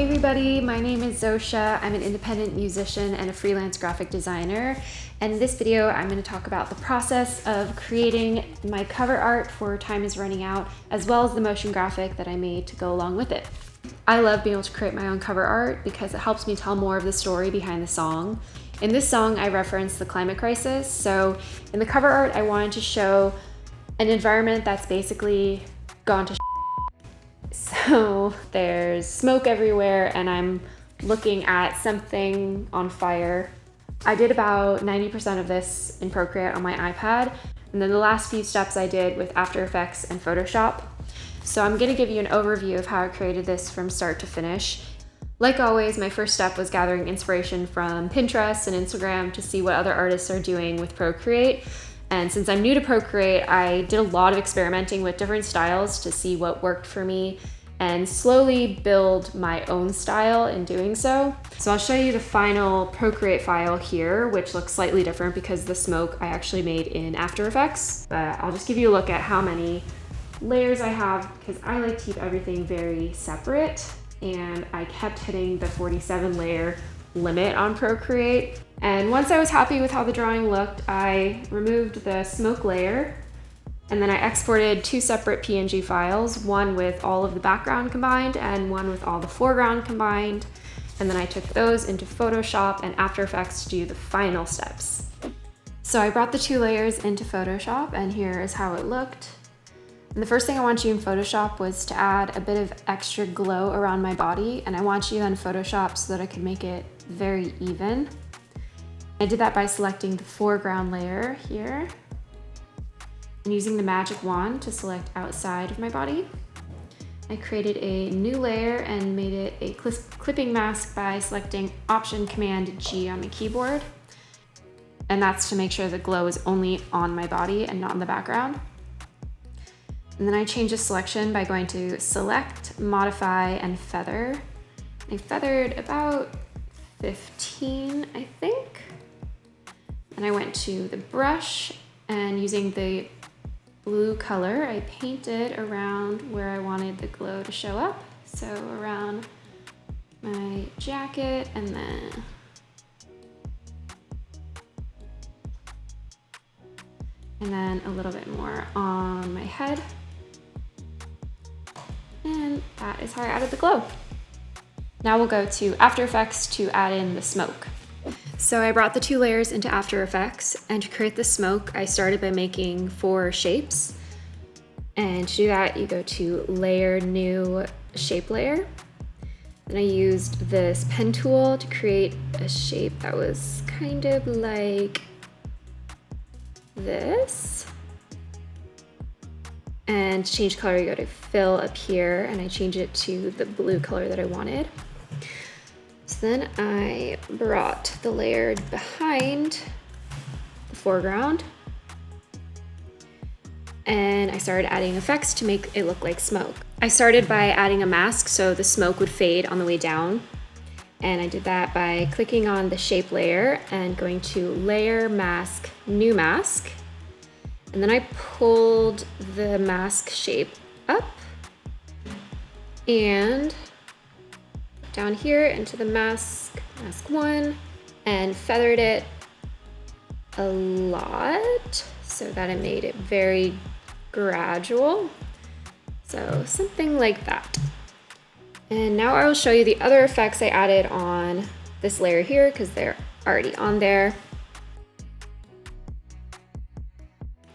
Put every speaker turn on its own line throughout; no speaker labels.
Hey everybody, my name is Zosia. I'm an independent musician and a freelance graphic designer. And in this video, I'm going to talk about the process of creating my cover art for Time Is Running Out, as well as the motion graphic that I made to go along with it. I love being able to create my own cover art because it helps me tell more of the story behind the song. In this song, I reference the climate crisis. So in the cover art, I wanted to show an environment that's basically gone to So there's smoke everywhere and I'm looking at something on fire. I did about 90% of this in Procreate on my iPad, and then the last few steps I did with After Effects and Photoshop. So I'm gonna give you an overview of how I created this from start to finish. Like always, my first step was gathering inspiration from Pinterest and Instagram to see what other artists are doing with Procreate. And since I'm new to Procreate, I did a lot of experimenting with different styles to see what worked for me and slowly build my own style in doing so. So I'll show you the final Procreate file here, which looks slightly different because the smoke I actually made in After Effects. But I'll just give you a look at how many layers I have because I like to keep everything very separate, and I kept hitting the 47 layer limit on Procreate. And once I was happy with how the drawing looked, I removed the smoke layer, and then I exported two separate PNG files, one with all of the background combined and one with all the foreground combined. And then I took those into Photoshop and After Effects to do the final steps. So I brought the two layers into Photoshop, and here is how it looked. And the first thing I want you in Photoshop was to add a bit of extra glow around my body, and I want you in Photoshop so that I could make it very even. I did that by selecting the foreground layer here and using the magic wand to select outside of my body. I created a new layer and made it a clipping mask by selecting Option Command G on the keyboard. And that's to make sure the glow is only on my body and not in the background. And then I changed the selection by going to Select, Modify, and Feather. I feathered about 15, I think. And I went to the brush, and using the blue color, I painted around where I wanted the glow to show up. So around my jacket, and then a little bit more on my head. And that is how I added the glow. Now we'll go to After Effects to add in the smoke. So I brought the two layers into After Effects, and to create the smoke, I started by making 4 shapes. And to do that, you go to Layer, New, Shape Layer. And I used this pen tool to create a shape that was kind of like this. And to change color, you go to Fill up here, and I change it to the blue color that I wanted. So then I brought the layer behind the foreground, and I started adding effects to make it look like smoke. I started by adding a mask so the smoke would fade on the way down. And I did that by clicking on the shape layer and going to Layer, Mask, New Mask. And then I pulled the mask shape up and down here into the mask 1, and feathered it a lot so that it made it very gradual. So something like that. And now I will show you the other effects I added on this layer here because they're already on there.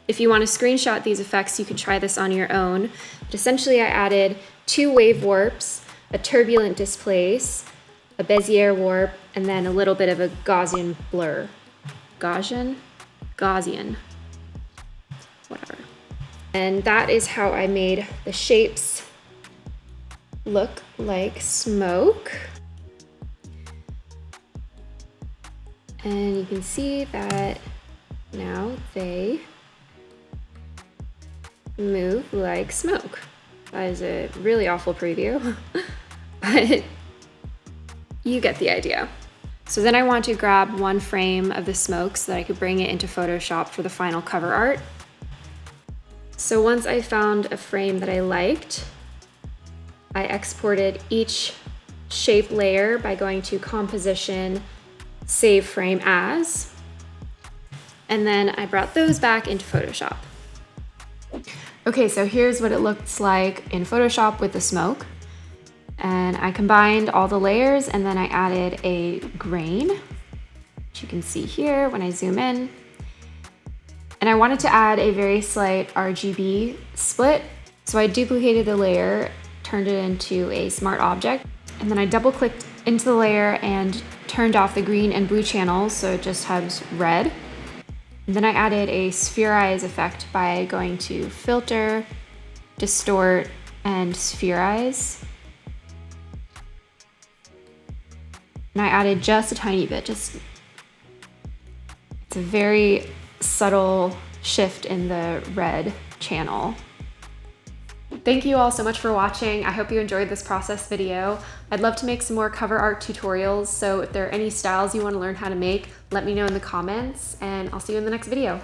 If you want to screenshot these effects, you can try this on your own. But essentially, I added 2 wave warps, a turbulent displace, a Bezier warp, and then a little bit of a Gaussian blur. Gaussian, whatever. And that is how I made the shapes look like smoke. And you can see that now they move like smoke. That is a really awful preview, but you get the idea. So then I want to grab one frame of the smoke so that I could bring it into Photoshop for the final cover art. So once I found a frame that I liked, I exported each shape layer by going to Composition, Save Frame As. And then I brought those back into Photoshop. Okay, so here's what it looks like in Photoshop with the smoke. And I combined all the layers and then I added a grain, which you can see here when I zoom in. And I wanted to add a very slight RGB split. So I duplicated the layer, turned it into a smart object, and then I double clicked into the layer and turned off the green and blue channels so it just has red. And then I added a spherize effect by going to Filter, Distort, and Spherize. And I added just a tiny bit, it's a very subtle shift in the red channel. Thank you all so much for watching. I hope you enjoyed this process video. I'd love to make some more cover art tutorials, so if there are any styles you want to learn how to make, let me know in the comments, and I'll see you in the next video.